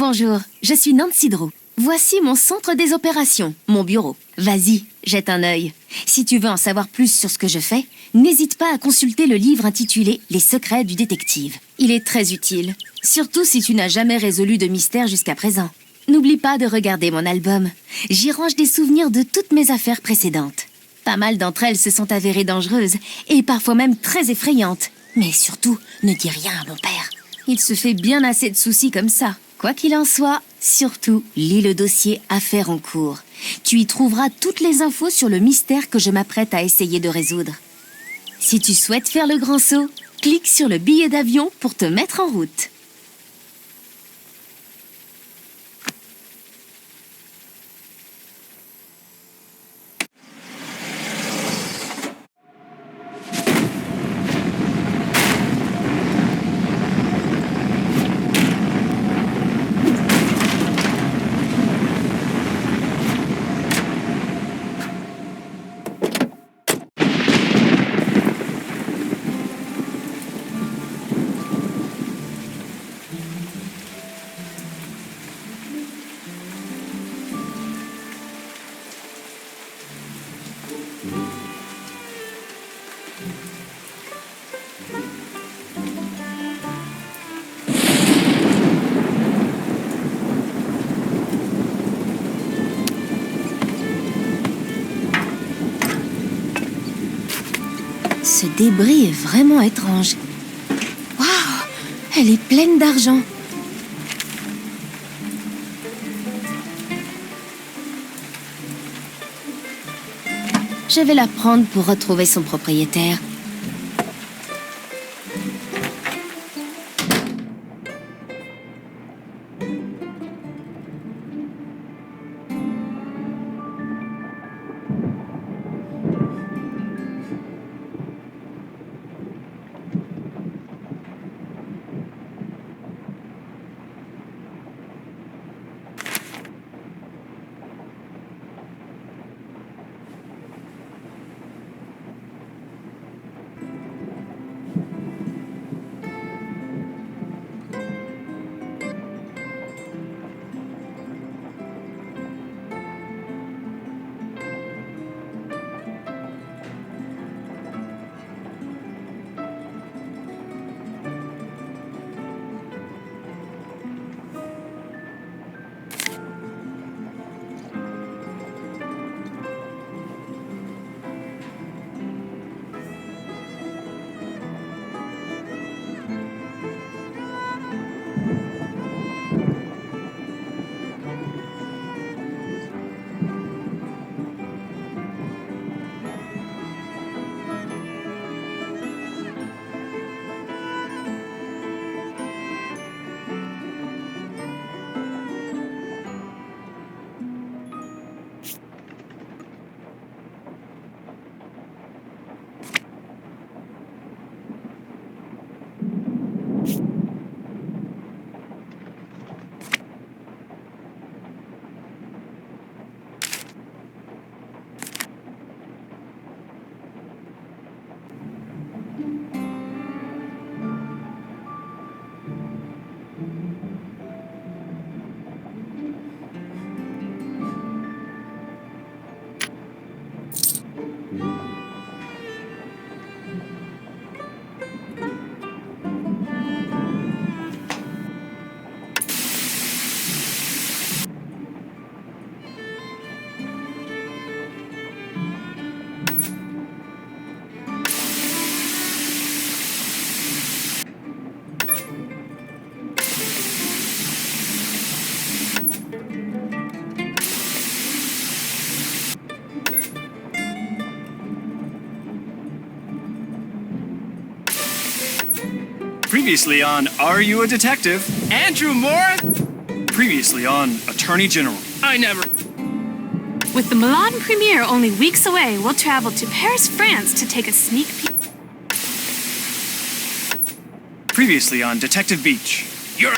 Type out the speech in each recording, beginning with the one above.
Bonjour, je suis Nancy Drew. Voici mon centre des opérations, mon bureau. Vas-y, jette un œil. Si tu veux en savoir plus sur ce que je fais, n'hésite pas à consulter le livre intitulé « Les secrets du détective ». Il est très utile, surtout si tu n'as jamais résolu de mystère jusqu'à présent. N'oublie pas de regarder mon album. J'y range des souvenirs de toutes mes affaires précédentes. Pas mal d'entre elles se sont avérées dangereuses et parfois même très effrayantes. Mais surtout, ne dis rien à mon père. Il se fait bien assez de soucis comme ça. Quoi qu'il en soit, surtout, lis le dossier Affaires en cours. Tu y trouveras toutes les infos sur le mystère que je m'apprête à essayer de résoudre. Si tu souhaites faire le grand saut, clique sur le billet d'avion pour te mettre en route. Ce débris est vraiment étrange. Waouh! Elle est pleine d'argent. Je vais la prendre pour retrouver son propriétaire. Previously on Are You a Detective? Andrew Moore? Previously on Attorney General. I never... With the Milan premiere only weeks away, we'll travel to Paris, France to take a sneak peek. Previously on Detective Beach. You're...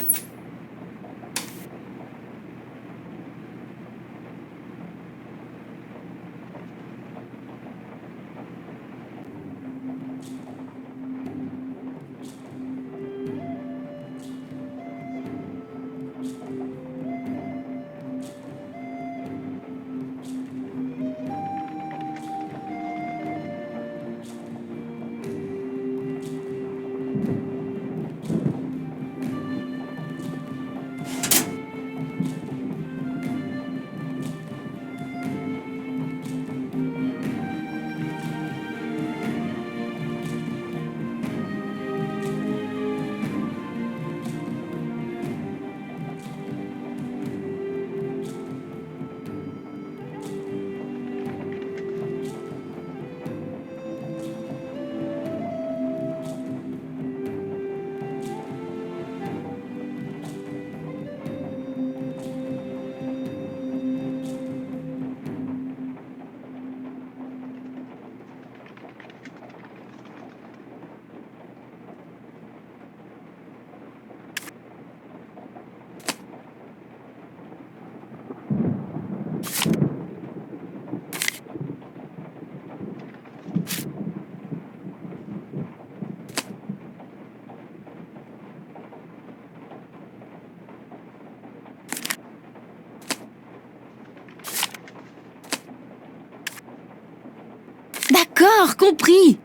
Alors compris.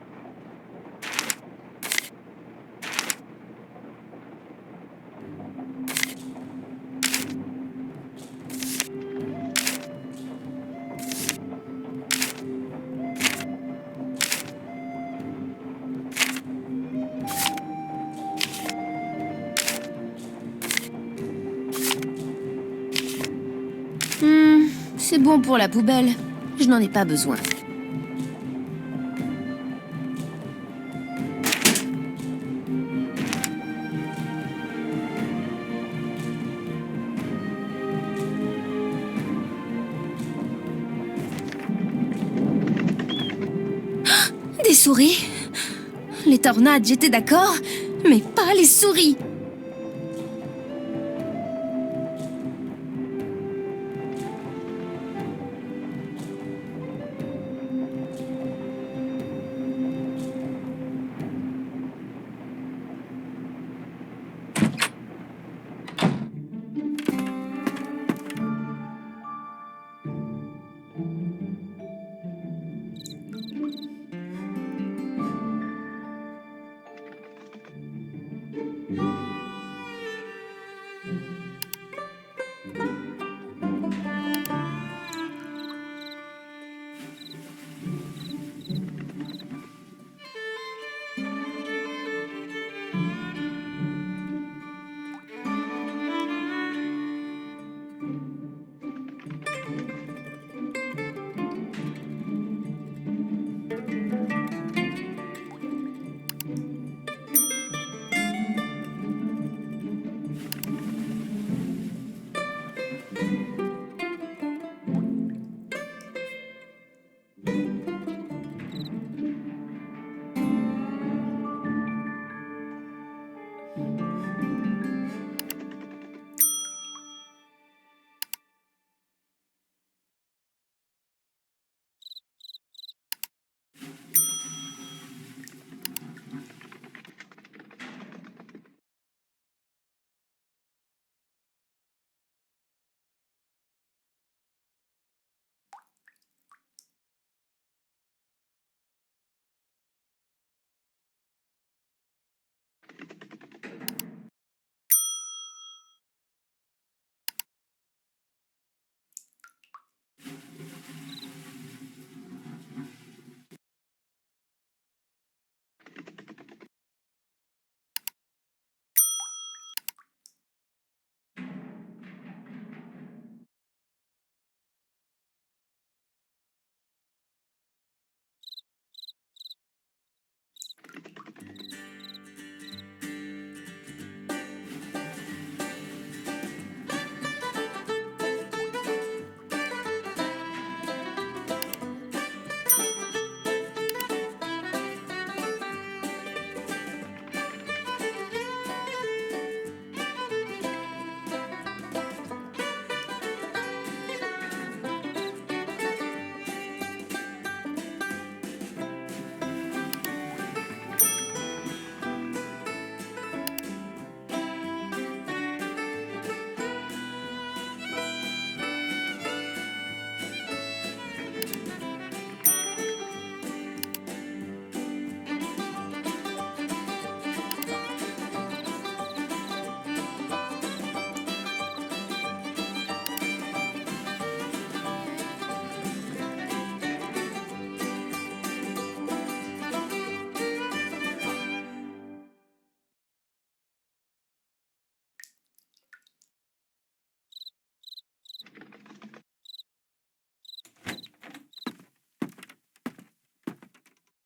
C'est bon pour la poubelle. Je n'en ai pas besoin. Des souris? Les tornades, j'étais d'accord, mais pas les souris.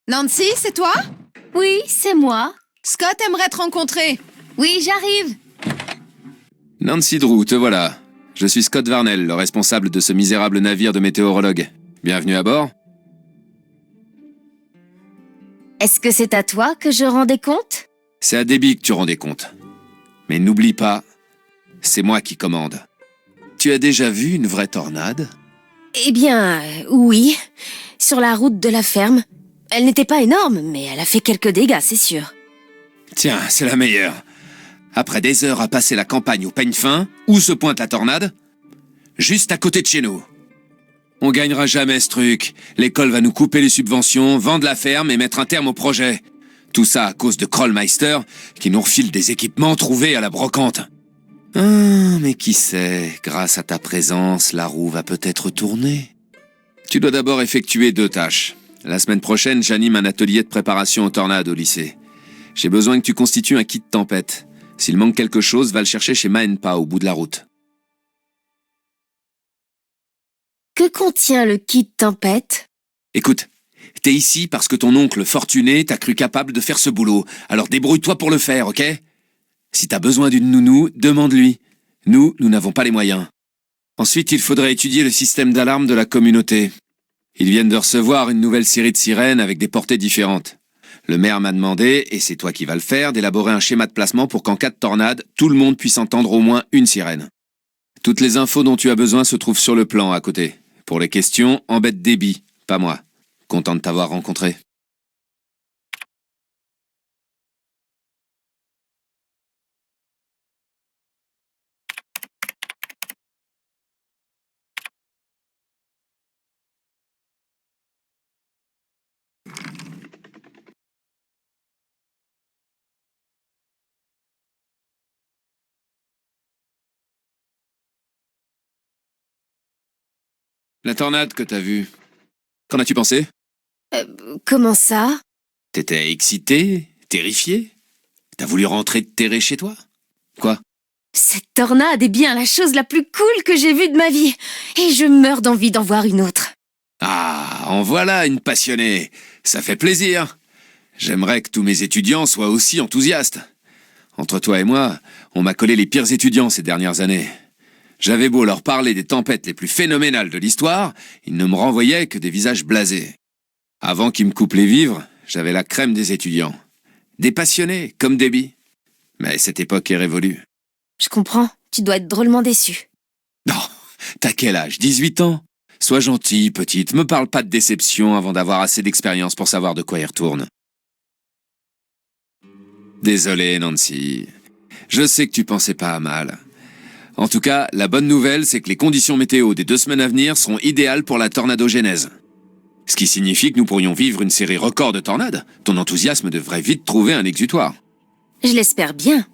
Nancy, c'est toi? Oui, c'est moi. Scott aimerait te rencontrer. Oui, j'arrive. Nancy Drew, te voilà. Je suis Scott Varnell, le responsable de ce misérable navire de météorologue. Bienvenue à bord. Est-ce que c'est à toi que je rendais compte? C'est à Debbie que tu rendais compte. Mais n'oublie pas, c'est moi qui commande. Tu as déjà vu une vraie tornade? Eh bien, oui. Sur la route de la ferme. Elle n'était pas énorme, mais elle a fait quelques dégâts, c'est sûr. Tiens, c'est la meilleure. Après des heures à passer la campagne au peigne fin, où se pointe la tornade? Juste à côté de chez nous. On gagnera jamais ce truc. L'école va nous couper les subventions, vendre la ferme et mettre un terme au projet. Tout ça à cause de Krollmeister, qui nous refile des équipements trouvés à la brocante. Ah, mais qui sait, grâce à ta présence, la roue va peut-être tourner. Tu dois d'abord effectuer 2 tâches. La semaine prochaine, j'anime un atelier de préparation aux tornades au lycée. J'ai besoin que tu constitues un kit tempête. S'il manque quelque chose, va le chercher chez Maenpa au bout de la route. Que contient le kit tempête? Écoute, t'es ici parce que ton oncle fortuné t'a cru capable de faire ce boulot. Alors débrouille-toi pour le faire, ok? Si t'as besoin d'une nounou, demande-lui. Nous n'avons pas les moyens. Ensuite, il faudrait étudier le système d'alarme de la communauté. Ils viennent de recevoir une nouvelle série de sirènes avec des portées différentes. Le maire m'a demandé, et c'est toi qui vas le faire, d'élaborer un schéma de placement pour qu'en cas de tornade, tout le monde puisse entendre au moins une sirène. Toutes les infos dont tu as besoin se trouvent sur le plan à côté. Pour les questions, embête Déby, pas moi. Content de t'avoir rencontré. La tornade que t'as vue, qu'en as-tu pensé? Comment ça? T'étais excité? Terrifié? T'as voulu rentrer te terrer chez toi? Quoi? Cette tornade est bien la chose la plus cool que j'ai vue de ma vie. Et je meurs d'envie d'en voir une autre. Ah, en voilà une passionnée. Ça fait plaisir. J'aimerais que tous mes étudiants soient aussi enthousiastes. Entre toi et moi, on m'a collé les pires étudiants ces dernières années. J'avais beau leur parler des tempêtes les plus phénoménales de l'histoire, ils ne me renvoyaient que des visages blasés. Avant qu'ils me coupent les vivres, j'avais la crème des étudiants. Des passionnés, comme Déby. Mais cette époque est révolue. Je comprends, tu dois être drôlement déçu. Non, t'as quel âge? 18 ans? Sois gentille, petite, me parle pas de déception avant d'avoir assez d'expérience pour savoir de quoi il retourne. Désolé, Nancy. Je sais que tu pensais pas à mal. En tout cas, la bonne nouvelle, c'est que les conditions météo des 2 semaines à venir seront idéales pour la tornadogénèse. Ce qui signifie que nous pourrions vivre une série record de tornades. Ton enthousiasme devrait vite trouver un exutoire. Je l'espère bien.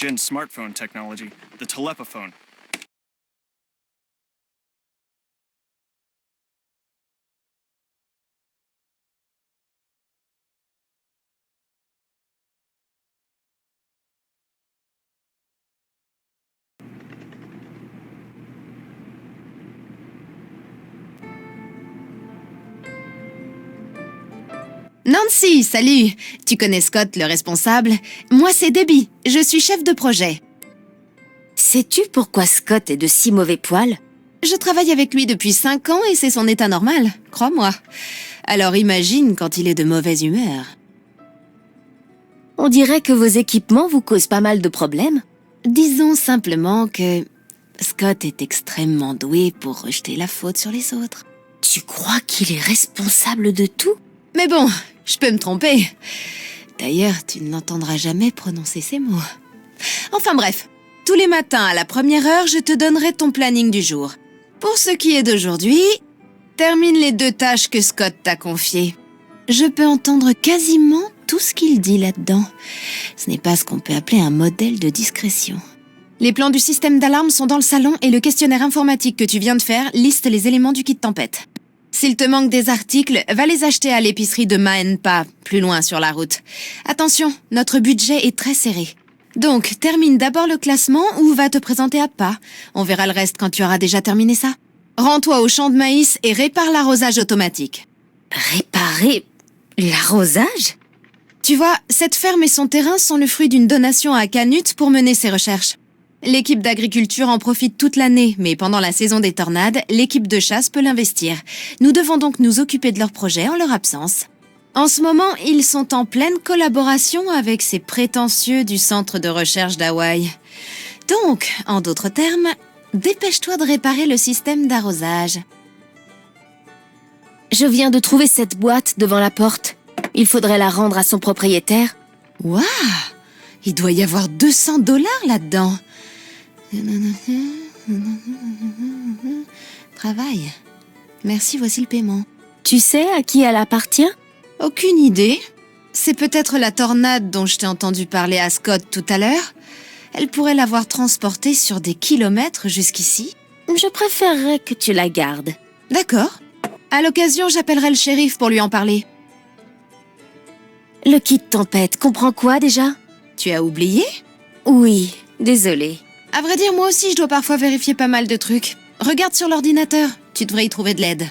Jin's smartphone technology, the telepaphone. Nancy, salut. Tu connais Scott, le responsable? Moi, c'est Déby. Je suis chef de projet. Sais-tu pourquoi Scott est de si mauvais poil? Je travaille avec lui depuis 5 ans et c'est son état normal, crois-moi. Alors imagine quand il est de mauvaise humeur. On dirait que vos équipements vous causent pas mal de problèmes. Disons simplement que Scott est extrêmement doué pour rejeter la faute sur les autres. Tu crois qu'il est responsable de tout? Mais bon, je peux me tromper. D'ailleurs, tu ne l'entendras jamais prononcer ces mots. Enfin bref, tous les matins à la 1re heure, je te donnerai ton planning du jour. Pour ce qui est d'aujourd'hui, termine les 2 tâches que Scott t'a confiées. Je peux entendre quasiment tout ce qu'il dit là-dedans. Ce n'est pas ce qu'on peut appeler un modèle de discrétion. Les plans du système d'alarme sont dans le salon et le questionnaire informatique que tu viens de faire liste les éléments du kit tempête. S'il te manque des articles, va les acheter à l'épicerie de Maenpa, plus loin sur la route. Attention, notre budget est très serré. Donc, termine d'abord le classement ou va te présenter à pas. On verra le reste quand tu auras déjà terminé ça. Rends-toi au champ de maïs et répare l'arrosage automatique. Réparer l'arrosage? Tu vois, cette ferme et son terrain sont le fruit d'une donation à Canut pour mener ses recherches. L'équipe d'agriculture en profite toute l'année, mais pendant la saison des tornades, l'équipe de chasse peut l'investir. Nous devons donc nous occuper de leur projet en leur absence. En ce moment, ils sont en pleine collaboration avec ces prétentieux du centre de recherche d'Hawaï. Donc, en d'autres termes, dépêche-toi de réparer le système d'arrosage. Je viens de trouver cette boîte devant la porte. Il faudrait la rendre à son propriétaire. Waouh! Il doit y avoir 200 $ là-dedans. Travail. Merci, voici le paiement. Tu sais à qui elle appartient? Aucune idée. C'est peut-être la tornade dont je t'ai entendu parler à Scott tout à l'heure. Elle pourrait l'avoir transportée sur des kilomètres jusqu'ici. Je préférerais que tu la gardes. D'accord. À l'occasion, j'appellerai le shérif pour lui en parler. Le kit tempête comprend quoi déjà? Tu as oublié? Oui, désolée. À vrai dire, moi aussi, je dois parfois vérifier pas mal de trucs. Regarde sur l'ordinateur, tu devrais y trouver de l'aide.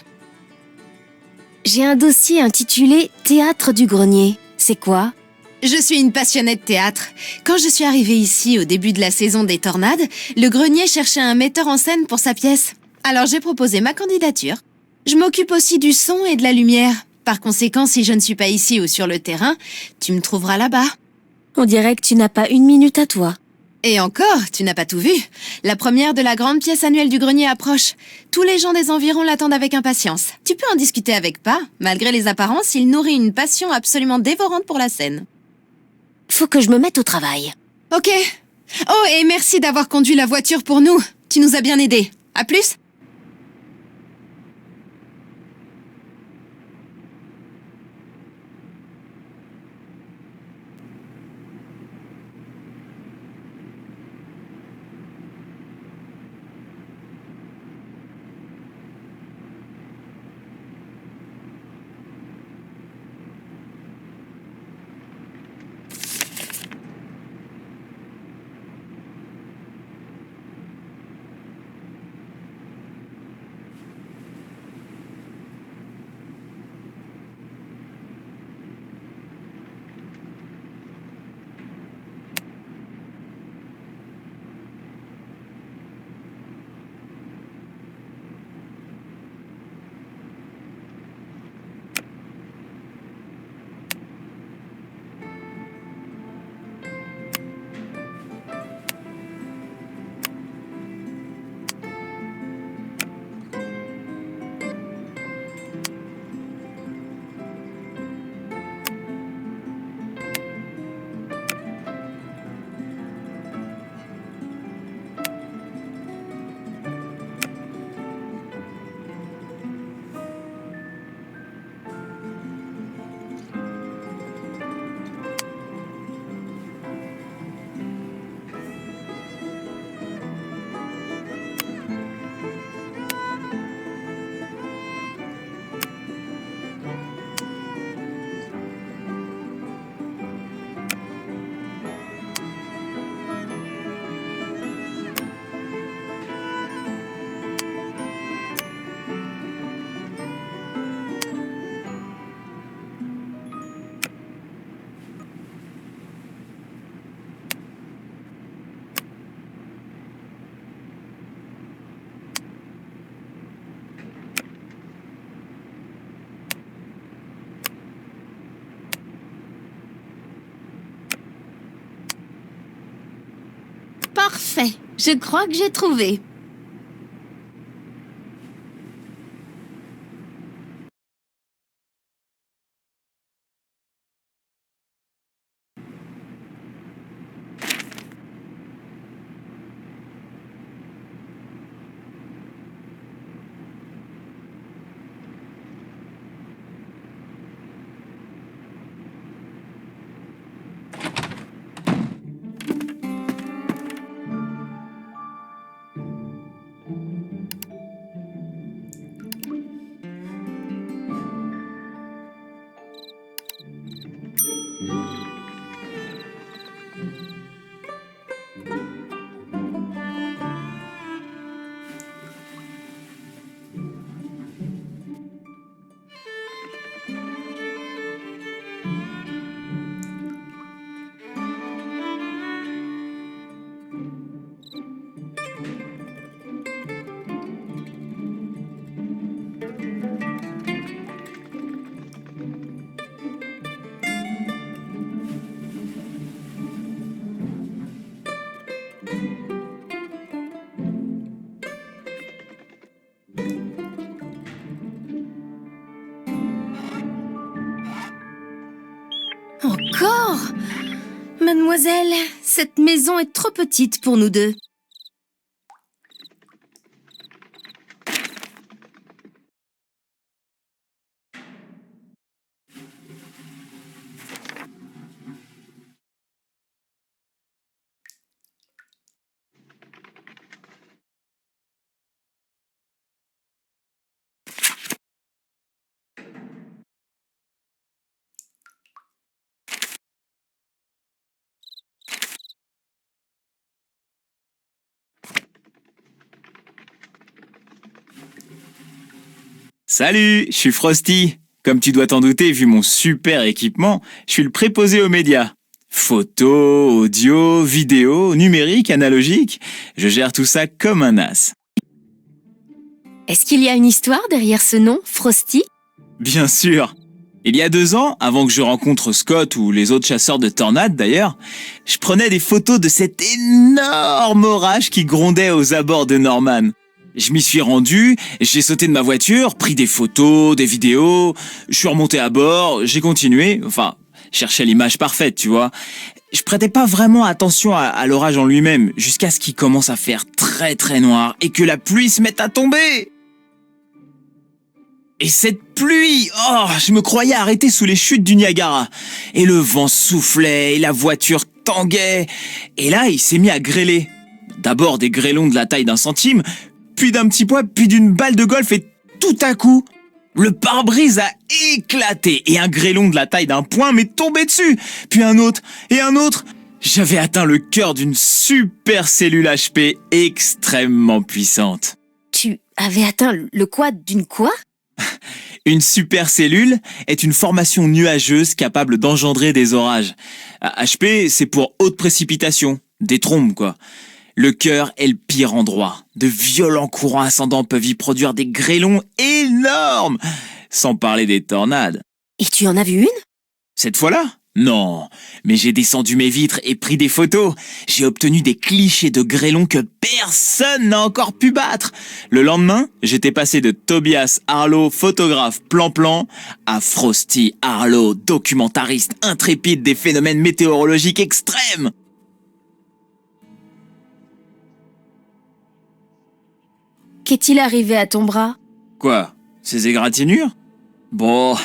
J'ai un dossier intitulé « Théâtre du grenier ». C'est quoi? Je suis une passionnée de théâtre. Quand je suis arrivée ici au début de la saison des tornades, le grenier cherchait un metteur en scène pour sa pièce. Alors j'ai proposé ma candidature. Je m'occupe aussi du son et de la lumière. Par conséquent, si je ne suis pas ici ou sur le terrain, tu me trouveras là-bas. On dirait que tu n'as pas une minute à toi. Et encore, tu n'as pas tout vu. La première de la grande pièce annuelle du grenier approche. Tous les gens des environs l'attendent avec impatience. Tu peux en discuter avec Pa. Malgré les apparences, il nourrit une passion absolument dévorante pour la scène. Faut que je me mette au travail. Ok. Oh, et merci d'avoir conduit la voiture pour nous. Tu nous as bien aidés. À plus. Parfait. Je crois que j'ai trouvé. Encore? Mademoiselle, cette maison est trop petite pour nous deux. Salut, je suis Frosty. Comme tu dois t'en douter, vu mon super équipement, je suis le préposé aux médias. Photos, audio, vidéo, numérique, analogique, je gère tout ça comme un as. Est-ce qu'il y a une histoire derrière ce nom, Frosty? Bien sûr. Il y a 2 ans, avant que je rencontre Scott ou les autres chasseurs de tornades d'ailleurs, je prenais des photos de cet énorme orage qui grondait aux abords de Norman. Je m'y suis rendu, j'ai sauté de ma voiture, pris des photos, des vidéos, je suis remonté à bord, j'ai continué, enfin, cherchais l'image parfaite, tu vois. Je prêtais pas vraiment attention à l'orage en lui-même, jusqu'à ce qu'il commence à faire très très noir et que la pluie se mette à tomber. Et cette pluie, oh, je me croyais arrêté sous les chutes du Niagara. Et le vent soufflait, et la voiture tanguait. Et là, il s'est mis à grêler. D'abord des grêlons de la taille d'un centime, puis d'un petit pois, puis d'une balle de golf, et tout à coup, le pare-brise a éclaté, et un grêlon de la taille d'un poing m'est tombé dessus, puis un autre, et un autre. J'avais atteint le cœur d'une super cellule HP extrêmement puissante. Tu avais atteint le quoi d'une quoi? Une supercellule est une formation nuageuse capable d'engendrer des orages. HP, c'est pour haute précipitation, des trombes quoi. Le cœur est le pire endroit. De violents courants ascendants peuvent y produire des grêlons énormes, sans parler des tornades. Et tu en as vu une? Cette fois-là? Non, mais j'ai descendu mes vitres et pris des photos. J'ai obtenu des clichés de grêlons que personne n'a encore pu battre. Le lendemain, j'étais passé de Tobias Harlow, photographe plan-plan, à Frosty Harlow, documentariste intrépide des phénomènes météorologiques extrêmes. Qu'est-il arrivé à ton bras? Quoi? Ces égratignures? Bon,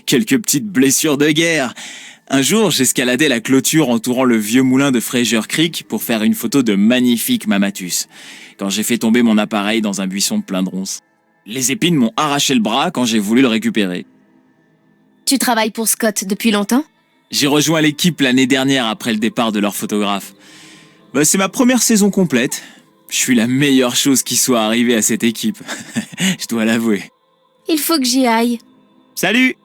quelques petites blessures de guerre. Un jour, j'escaladais la clôture entourant le vieux moulin de Fraser Creek pour faire une photo de magnifiques mamatus, quand j'ai fait tomber mon appareil dans un buisson plein de ronces. Les épines m'ont arraché le bras quand j'ai voulu le récupérer. Tu travailles pour Scott depuis longtemps? J'ai rejoint l'équipe l'année dernière après le départ de leur photographe. C'est ma première saison complète. Je suis la meilleure chose qui soit arrivée à cette équipe. Je dois l'avouer. Il faut que j'y aille. Salut!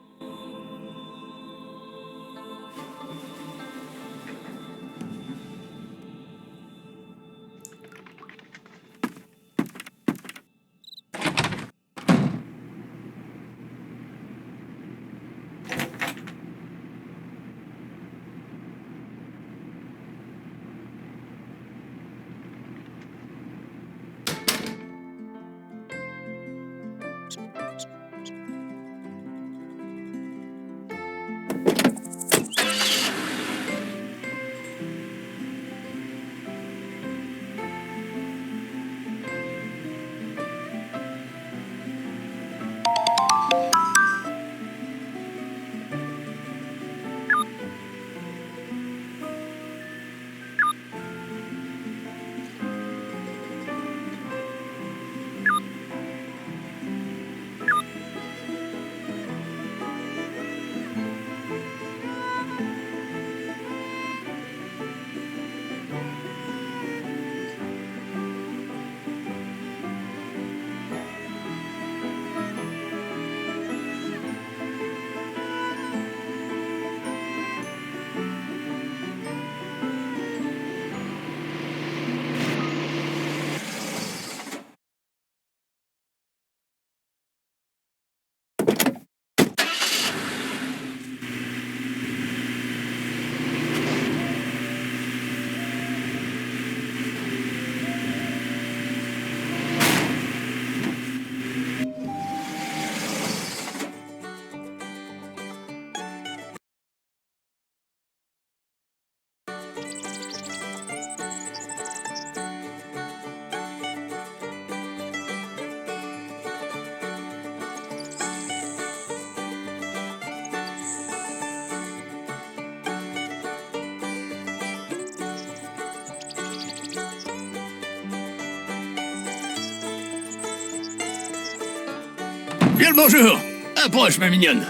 Bien le bonjour. Approche, ma mignonne.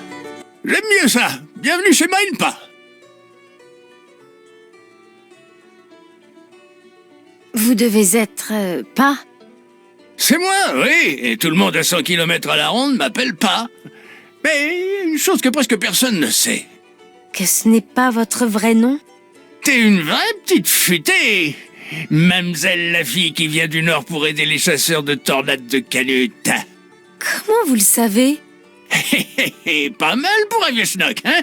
J'aime mieux ça. Bienvenue chez Mindpa. Vous devez être... pas... C'est moi, oui. Et tout le monde à 100 km à la ronde m'appelle pas. Mais une chose que presque personne ne sait. Que ce n'est pas votre vrai nom? T'es une vraie petite futée. Mamselle la fille qui vient du Nord pour aider les chasseurs de tornades de canute. Comment vous le savez? Pas mal pour un vieux schnock, hein?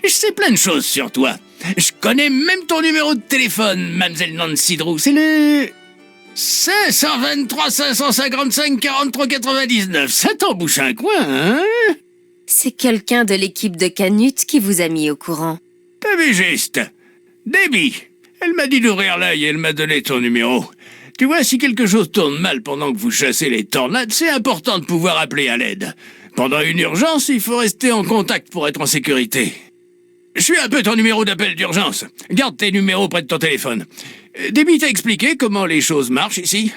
Je sais plein de choses sur toi. Je connais même ton numéro de téléphone, Mamselle Nancy Drew. C'est le... 523 555 43 99. Ça t'embouche un coin, hein? C'est quelqu'un de l'équipe de Canute qui vous a mis au courant. T'as vu juste. Debbie. Elle m'a dit d'ouvrir l'œil et elle m'a donné ton numéro. Tu vois, si quelque chose tourne mal pendant que vous chassez les tornades, c'est important de pouvoir appeler à l'aide. Pendant une urgence, il faut rester en contact pour être en sécurité. Je suis un peu ton numéro d'appel d'urgence. Garde tes numéros près de ton téléphone. Debbie t'a expliqué comment les choses marchent ici?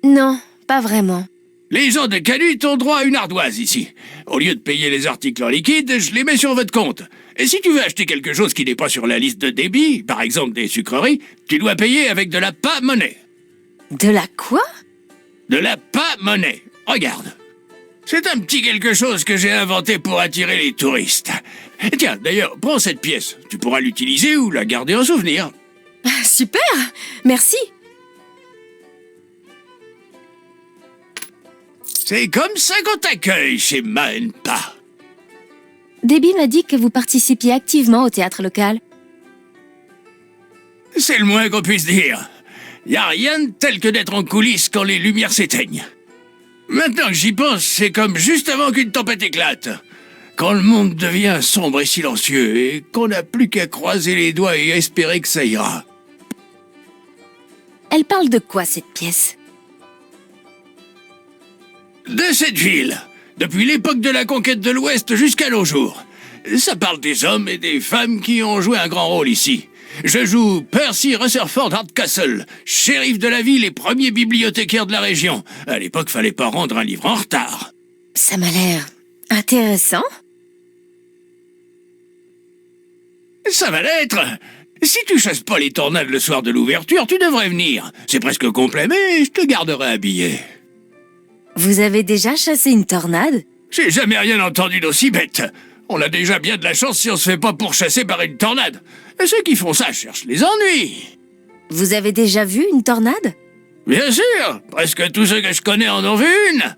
Non, pas vraiment. Les gens de Canute ont droit à une ardoise ici. Au lieu de payer les articles en liquide, je les mets sur votre compte. Et si tu veux acheter quelque chose qui n'est pas sur la liste de Debbie, par exemple des sucreries, tu dois payer avec de la pas-monnaie. De la quoi? De la pas-monnaie. Regarde. C'est un petit quelque chose que j'ai inventé pour attirer les touristes. Et tiens, d'ailleurs, prends cette pièce. Tu pourras l'utiliser ou la garder en souvenir. Super! Merci! C'est comme ça qu'on t'accueille chez Mindpa. Debbie m'a dit que vous participiez activement au théâtre local. C'est le moins qu'on puisse dire. Y a rien de tel que d'être en coulisses quand les lumières s'éteignent. Maintenant que j'y pense, c'est comme juste avant qu'une tempête éclate. Quand le monde devient sombre et silencieux et qu'on n'a plus qu'à croiser les doigts et espérer que ça ira. Elle parle de quoi, cette pièce? De cette ville, depuis l'époque de la conquête de l'Ouest jusqu'à nos jours. Ça parle des hommes et des femmes qui ont joué un grand rôle ici. Je joue Percy Rutherford Hardcastle, shérif de la ville et premier bibliothécaire de la région. À l'époque, fallait pas rendre un livre en retard. Ça m'a l'air intéressant. Ça va l'être. Si tu chasses pas les tornades le soir de l'ouverture, tu devrais venir. C'est presque complet, mais je te garderai habillé. Vous avez déjà chassé une tornade? J'ai jamais rien entendu d'aussi bête. On a déjà bien de la chance si on se fait pas pourchasser par une tornade. Et ceux qui font ça cherchent les ennuis. Vous avez déjà vu une tornade? Bien sûr, presque tous ceux que je connais en ont vu une.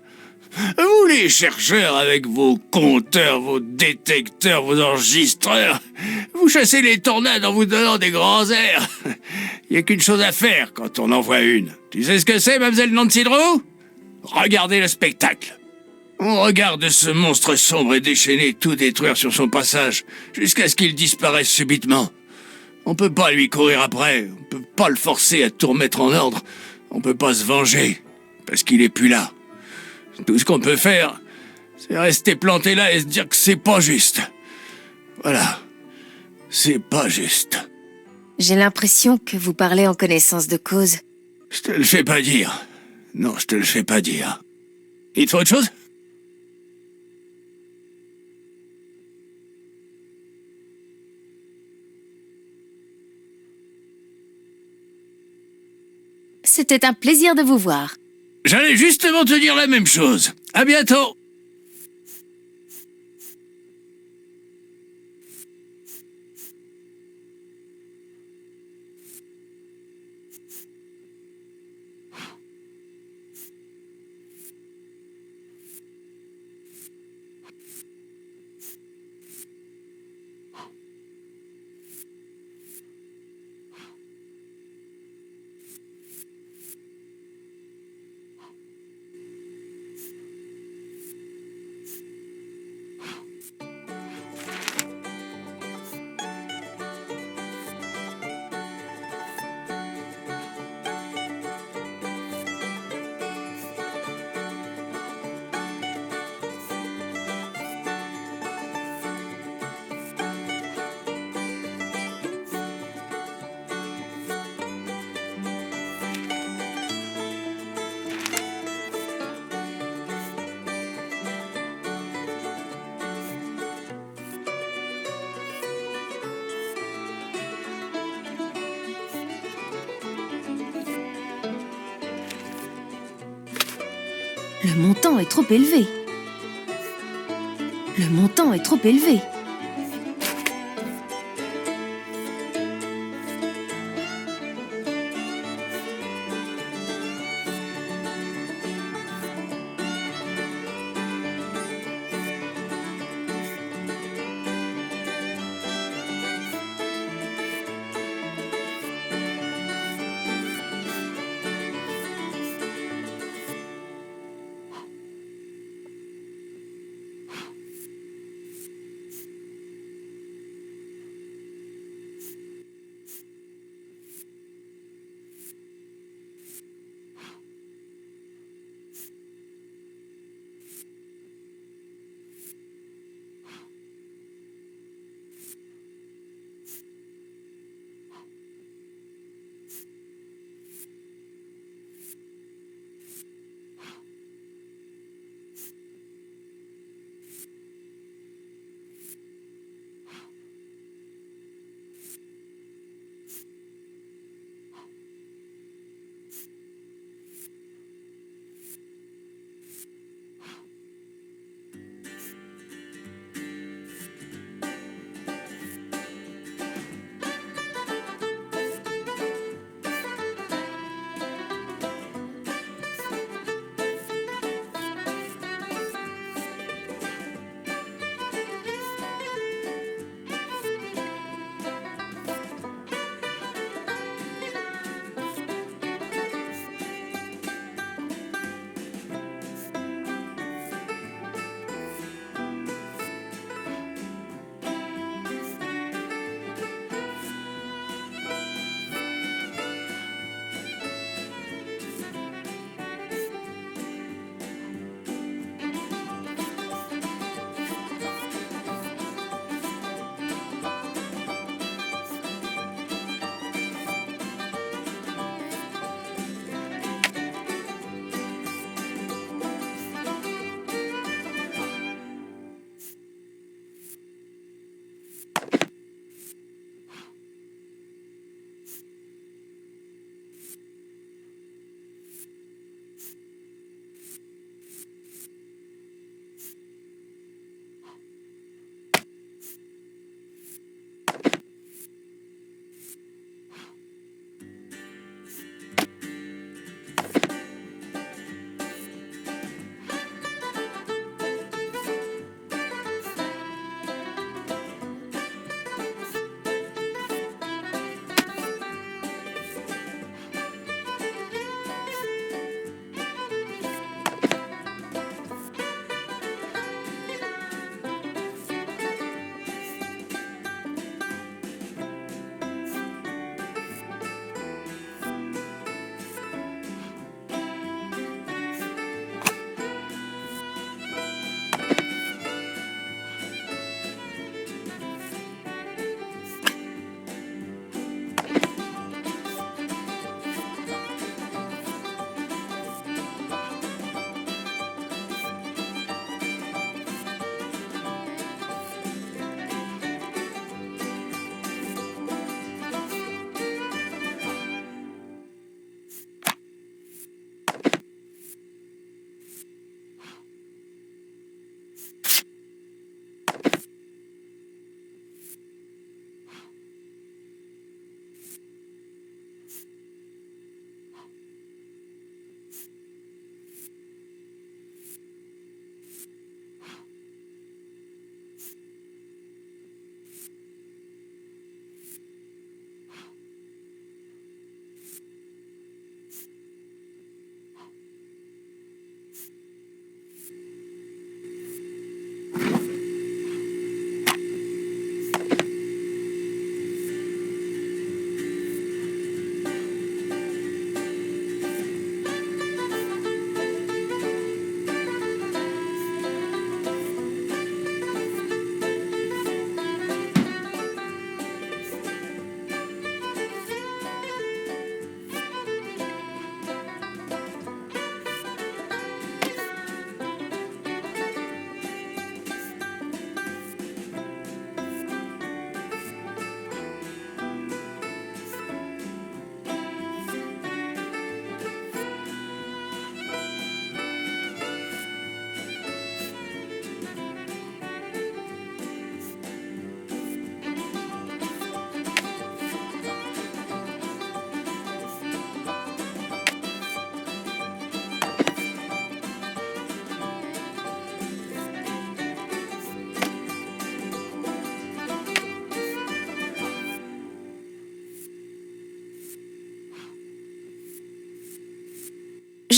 Vous les chercheurs avec vos compteurs, vos détecteurs, vos enregistreurs, vous chassez les tornades en vous donnant des grands airs. Il n'y a qu'une chose à faire quand on en voit une. Tu sais ce que c'est, Mademoiselle Nancy Drew? Regardez le spectacle. On regarde ce monstre sombre et déchaîné tout détruire sur son passage, jusqu'à ce qu'il disparaisse subitement. On peut pas lui courir après, on peut pas le forcer à tout remettre en ordre, on peut pas se venger, parce qu'il est plus là. Tout ce qu'on peut faire, c'est rester planté là et se dire que c'est pas juste. Voilà, c'est pas juste. J'ai l'impression que vous parlez en connaissance de cause. Je te le fais pas dire. Non, je te le fais pas dire. Il te faut autre chose? C'était un plaisir de vous voir. J'allais justement te dire la même chose. À bientôt. Le montant est trop élevé. Le montant est trop élevé.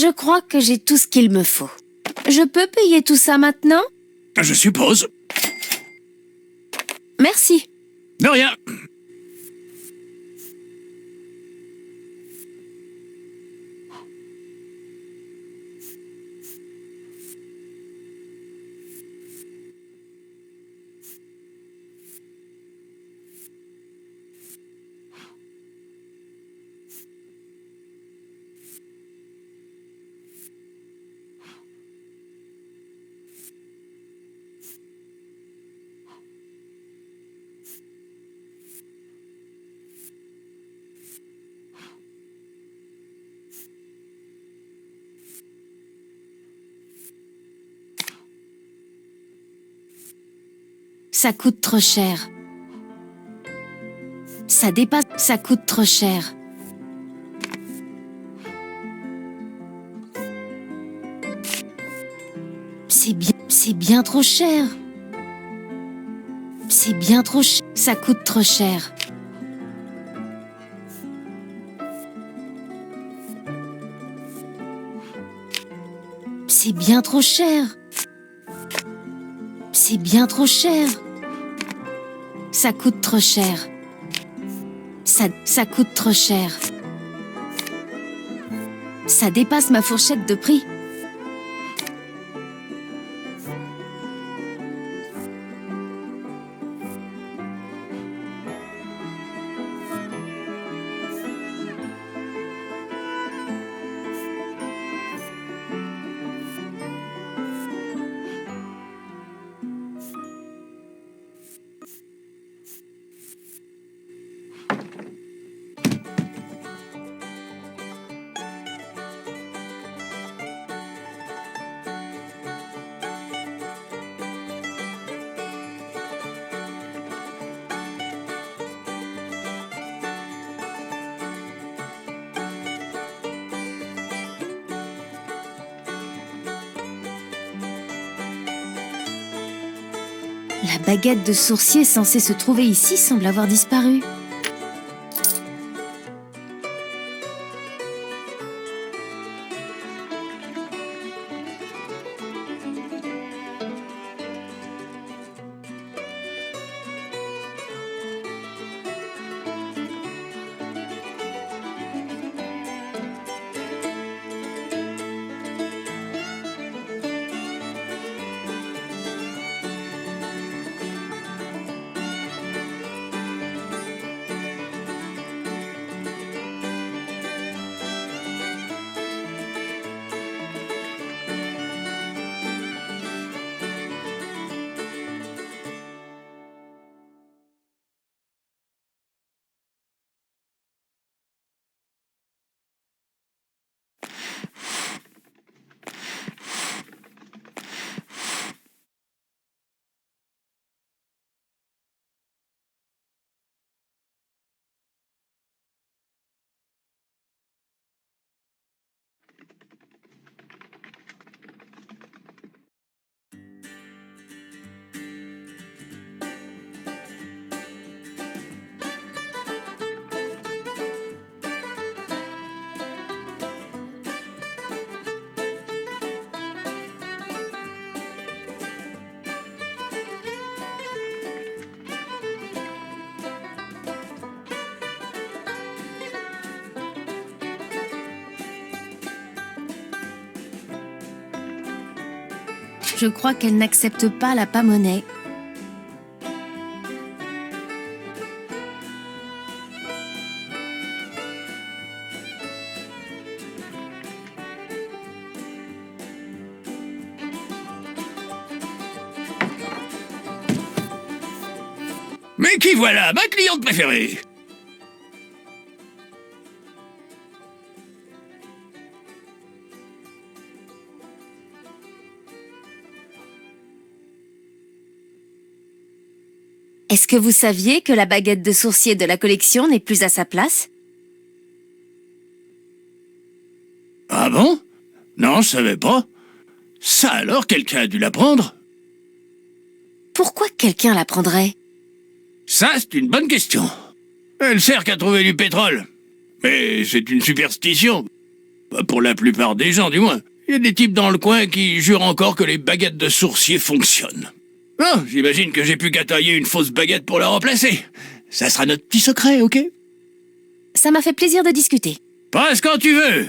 Je crois que j'ai tout ce qu'il me faut. Je peux payer tout ça maintenant? Je suppose. Merci. De rien. Ça coûte trop cher. Ça dépasse... Ça coûte trop cher. C'est bien trop cher. C'est bien trop cher. Ça coûte trop cher. C'est bien trop cher. C'est bien trop cher. Ça coûte trop cher. Ça coûte trop cher. Ça dépasse ma fourchette de prix. La baguette de sourcier censée se trouver ici semble avoir disparu. Je crois qu'elle n'accepte pas la pas-monnaie. Mais qui voilà, ma cliente préférée? Est-ce que vous saviez que la baguette de sourcier de la collection n'est plus à sa place? Ah bon? Non, je savais pas. Ça alors, quelqu'un a dû la prendre? Pourquoi quelqu'un la prendrait? Ça, c'est une bonne question. Elle sert qu'à trouver du pétrole. Mais c'est une superstition. Bah, pour la plupart des gens, du moins. Il y a des types dans le coin qui jurent encore que les baguettes de sourcier fonctionnent. Bon, j'imagine que j'ai plus qu'à tailler une fausse baguette pour la remplacer. Ça sera notre petit secret, ok? Ça m'a fait plaisir de discuter. Passe quand tu veux.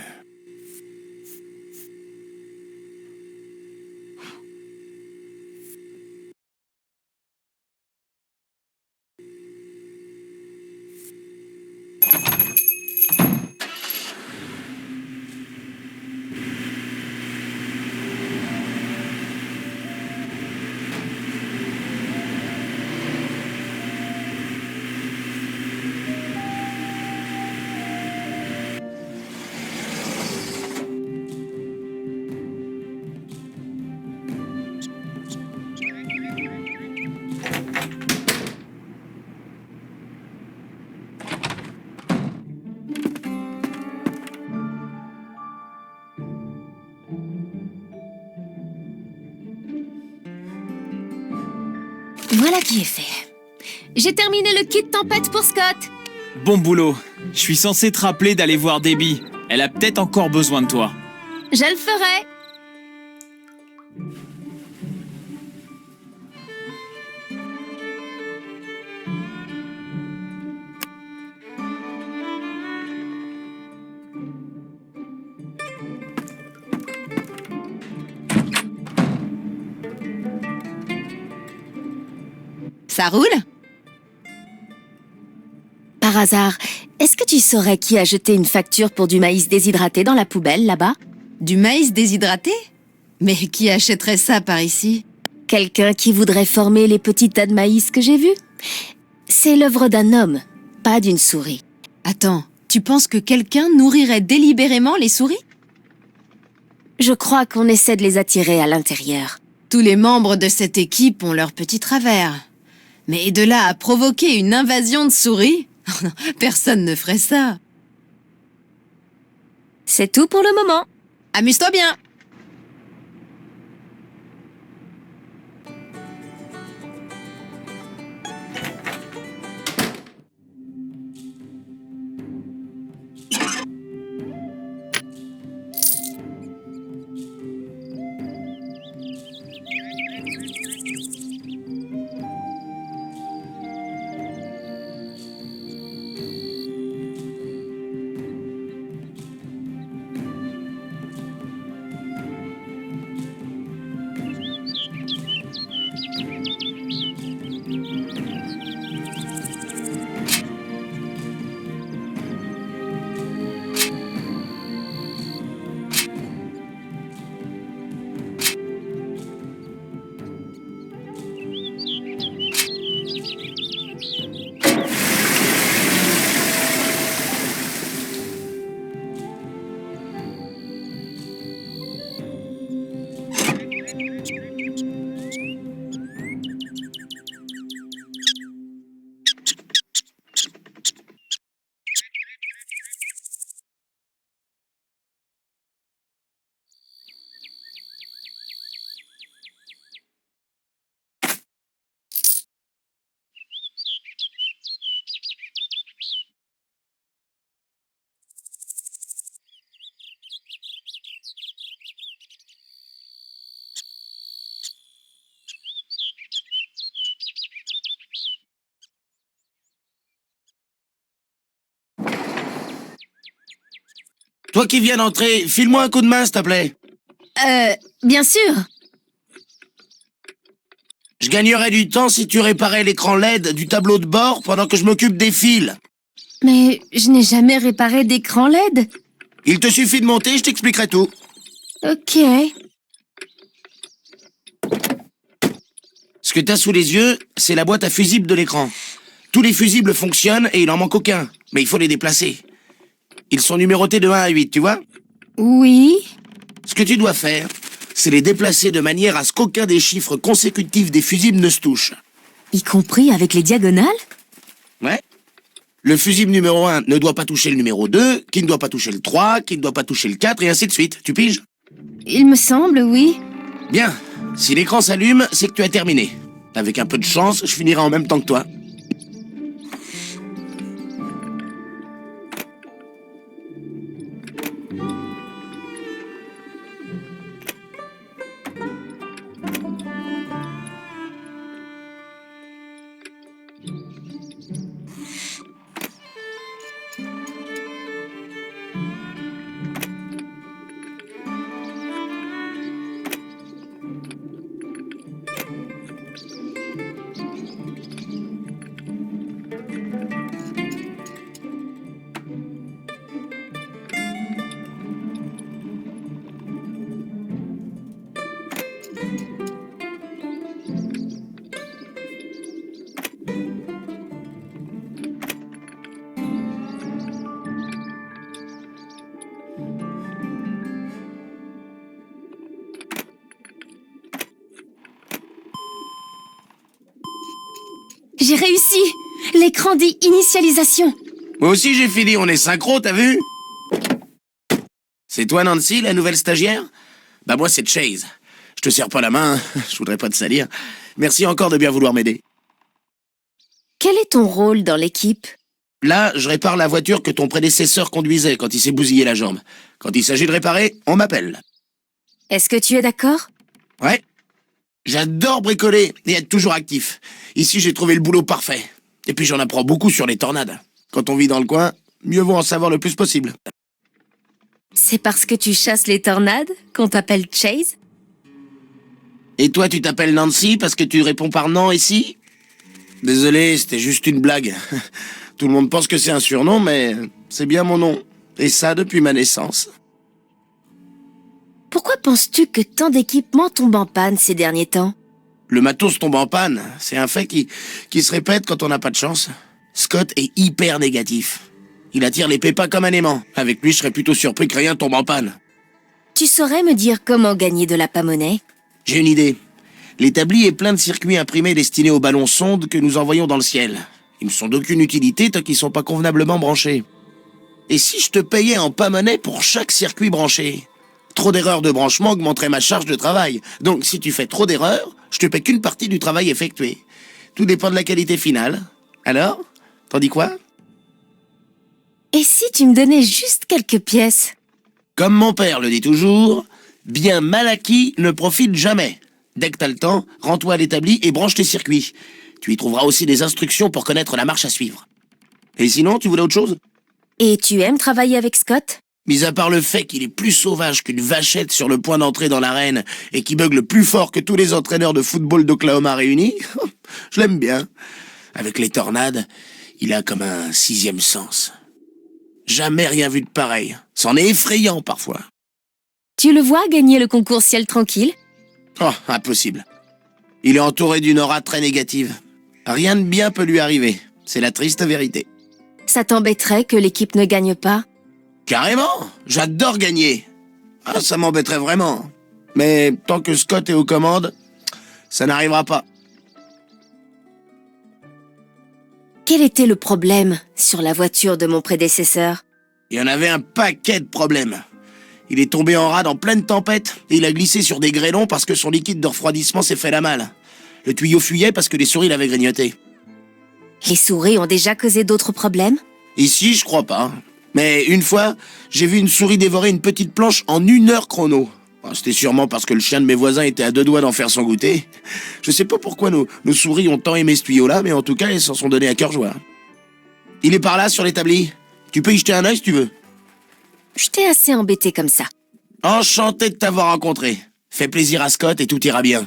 Voilà qui est fait. J'ai terminé le kit tempête pour Scott. Bon boulot. Je suis censé te rappeler d'aller voir Debbie. Elle a peut-être encore besoin de toi. Je le ferai. Ça roule? Par hasard, est-ce que tu saurais qui a jeté une facture pour du maïs déshydraté dans la poubelle, là-bas? Du maïs déshydraté? Mais qui achèterait ça par ici? Quelqu'un qui voudrait former les petits tas de maïs que j'ai vus? C'est l'œuvre d'un homme, pas d'une souris. Attends, tu penses que quelqu'un nourrirait délibérément les souris? Je crois qu'on essaie de les attirer à l'intérieur. Tous les membres de cette équipe ont leur petit travers. Mais de là à provoquer une invasion de souris? Personne ne ferait ça. C'est tout pour le moment. Amuse-toi bien! Toi qui viens d'entrer, file-moi un coup de main, s'il te plaît. Bien sûr. Je gagnerais du temps si tu réparais l'écran LED du tableau de bord pendant que je m'occupe des fils. Mais je n'ai jamais réparé d'écran LED. Il te suffit de monter, je t'expliquerai tout. Ok. Ce que t'as sous les yeux, c'est la boîte à fusibles de l'écran. Tous les fusibles fonctionnent et il en manque aucun, mais il faut les déplacer. Ils sont numérotés de 1 à 8, tu vois? Oui. Ce que tu dois faire, c'est les déplacer de manière à ce qu'aucun des chiffres consécutifs des fusibles ne se touche. Y compris avec les diagonales? Ouais. Le fusible numéro 1 ne doit pas toucher le numéro 2, qui ne doit pas toucher le 3, qui ne doit pas toucher le 4, et ainsi de suite. Tu piges? Il me semble, oui. Bien. Si l'écran s'allume, c'est que tu as terminé. Avec un peu de chance, je finirai en même temps que toi. J'ai réussi! L'écran dit initialisation. Moi aussi j'ai fini, on est synchro, t'as vu? C'est toi Nancy, la nouvelle stagiaire? Bah moi c'est Chase. Je te serre pas la main, je voudrais pas te salir. Merci encore de bien vouloir m'aider. Quel est ton rôle dans l'équipe? Là, je répare la voiture que ton prédécesseur conduisait quand il s'est bousillé la jambe. Quand il s'agit de réparer, on m'appelle. Est-ce que tu es d'accord? Ouais. J'adore bricoler et être toujours actif. Ici, j'ai trouvé le boulot parfait. Et puis j'en apprends beaucoup sur les tornades. Quand on vit dans le coin, mieux vaut en savoir le plus possible. C'est parce que tu chasses les tornades qu'on t'appelle Chase? Et toi, tu t'appelles Nancy parce que tu réponds par non ici? Désolé, c'était juste une blague. Tout le monde pense que c'est un surnom, mais c'est bien mon nom. Et ça depuis ma naissance. Pourquoi penses-tu que tant d'équipements tombent en panne ces derniers temps? Le matos tombe en panne. C'est un fait qui se répète quand on n'a pas de chance. Scott est hyper négatif. Il attire les pépas comme un aimant. Avec lui, je serais plutôt surpris que rien tombe en panne. Tu saurais me dire comment gagner de la pamonnaie? J'ai une idée. L'établi est plein de circuits imprimés destinés aux ballons sondes que nous envoyons dans le ciel. Ils ne sont d'aucune utilité tant qu'ils sont pas convenablement branchés. Et si je te payais en pamonnaie pour chaque circuit branché? Trop d'erreurs de branchement augmenterait ma charge de travail. Donc si tu fais trop d'erreurs, je te paie qu'une partie du travail effectué. Tout dépend de la qualité finale. Alors, t'en dis quoi? Et si tu me donnais juste quelques pièces? Comme mon père le dit toujours, bien mal acquis ne profite jamais. Dès que t'as le temps, rends-toi à l'établi et branche tes circuits. Tu y trouveras aussi des instructions pour connaître la marche à suivre. Et sinon, tu voulais autre chose? Et tu aimes travailler avec Scott? Mis à part le fait qu'il est plus sauvage qu'une vachette sur le point d'entrée dans l'arène et qui bugle plus fort que tous les entraîneurs de football d'Oklahoma réunis, je l'aime bien. Avec les tornades, il a comme un sixième sens. Jamais rien vu de pareil. C'en est effrayant parfois. Tu le vois gagner le concours Ciel Tranquille? Oh, impossible. Il est entouré d'une aura très négative. Rien de bien peut lui arriver. C'est la triste vérité. Ça t'embêterait que l'équipe ne gagne pas? Carrément, j'adore gagner. Ah, ça m'embêterait vraiment. Mais tant que Scott est aux commandes, ça n'arrivera pas. Quel était le problème sur la voiture de mon prédécesseur? Il y en avait un paquet de problèmes. Il est tombé en rade en pleine tempête et il a glissé sur des grêlons parce que son liquide de refroidissement s'est fait la malle. Le tuyau fuyait parce que les souris l'avaient grignoté. Les souris ont déjà causé d'autres problèmes? Ici, je crois pas. Mais une fois, j'ai vu une souris dévorer une petite planche en 1 heure chrono. C'était sûrement parce que le chien de mes voisins était à 2 doigts d'en faire son goûter. Je sais pas pourquoi nos souris ont tant aimé ce tuyau-là, mais en tout cas, elles s'en sont données à cœur joie. Il est par là, sur l'établi. Tu peux y jeter un œil si tu veux. Je t'ai assez embêté comme ça. Enchanté de t'avoir rencontré. Fais plaisir à Scott et tout ira bien.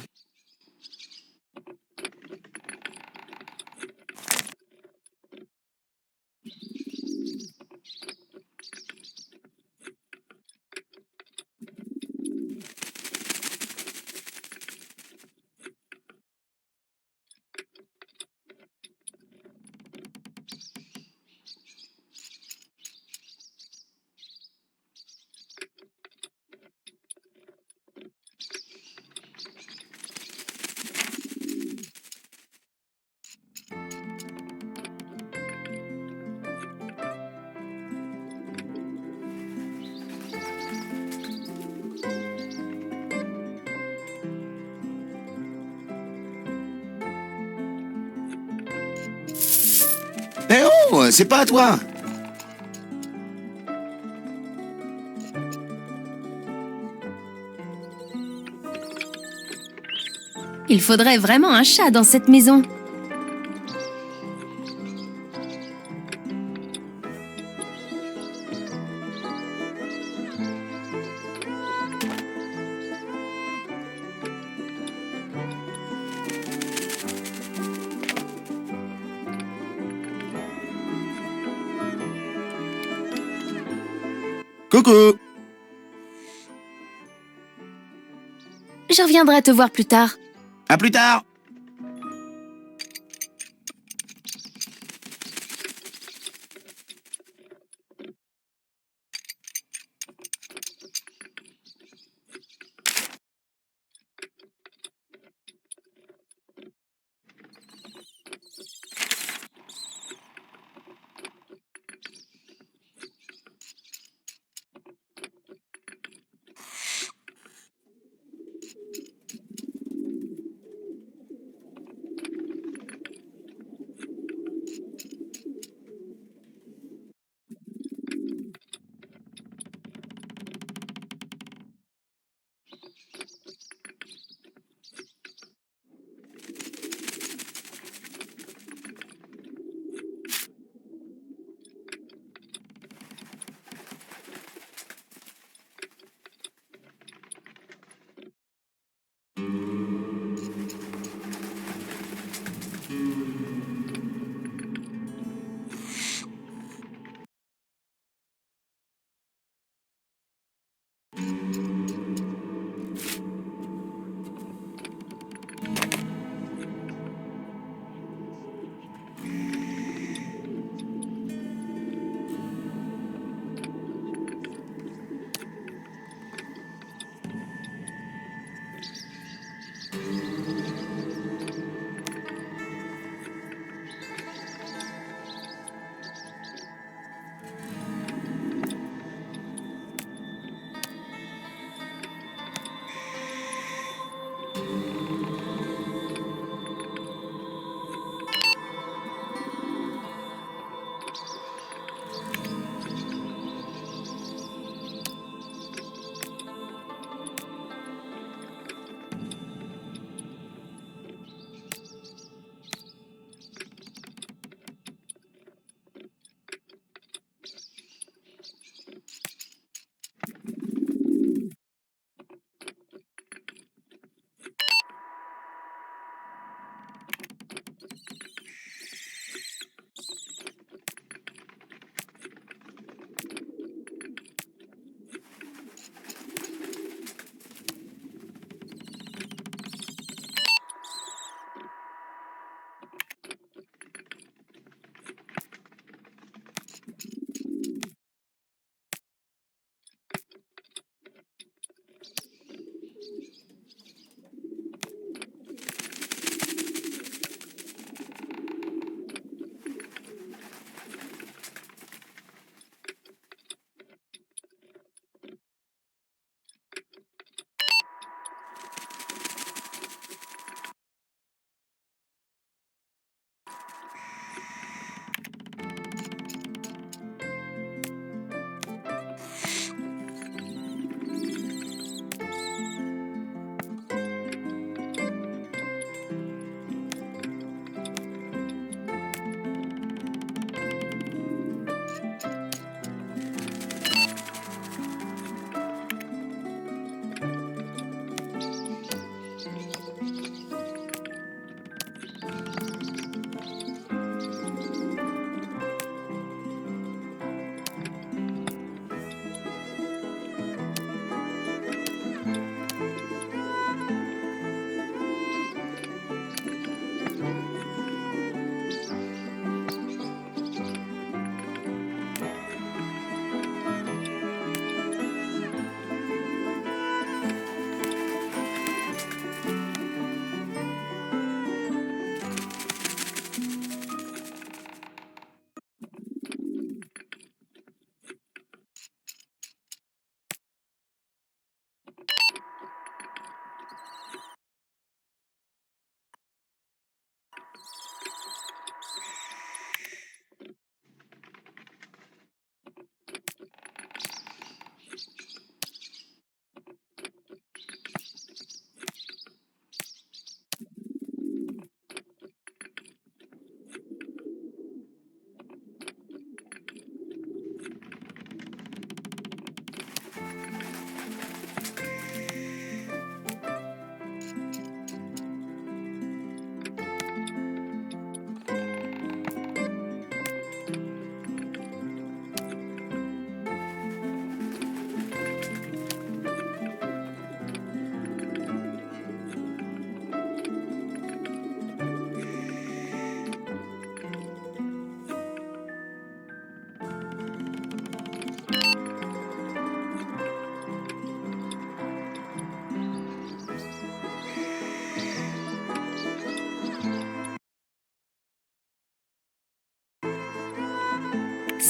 Eh oh, c'est pas à toi. Il faudrait vraiment un chat dans cette maison. Coucou. Je reviendrai te voir plus tard. À plus tard.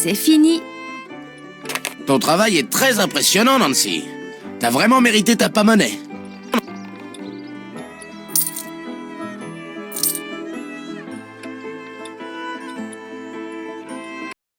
C'est fini. Ton travail est très impressionnant, Nancy. T'as vraiment mérité ta pas-monnaie.